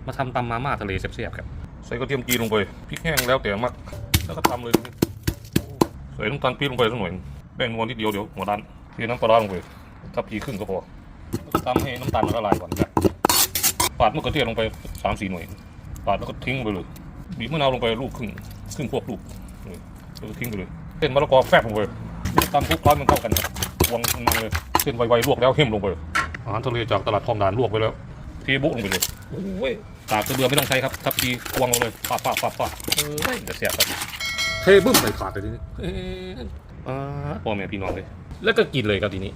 มาทำตำมาม่าทะเลแซ่บๆครับใส่กระเทียมจีนลงไปพริกแห้งแล้วแต่มักแล้วก็ตำเลยใส่น้ำตาลปี๊บลงไปสักหน่อยแป้งนวลนิดเดียวเดี๋ยวหัวดันเทน้ำปลาลงไปทับพีครึ่งก็พอแล้วก็ตำให้น้ำตาลละลายก่อนครับปาดมะเขือเทศลงไป3-4 หน่วยปาดแล้วก็ทิ้งไปเลยบีบมะนาวลงไปลูกครึ่งพวกลูกแล้วก็ทิ้งไปเลยเส้นมะละกอแฟบลงไปตำคลุกเคล้ามันเข้ากันครับวางมันเลยเส้นไวๆลวกแล้วเข้มลงไปอาหารทะเลจากตลาดคลองด่านลวกไปแล้วเทบุลงไปเลยโอ้ยตากกระเบือไม่ต้องใช้ครับทับพีควงลงเลยป้าเฮ้ยแต่แซ่บครับเทบึ้มใส่ถาดเลยทีนี้พ่อแม่พี่น้องเลยแล้วก็กินเลยครับทีนี้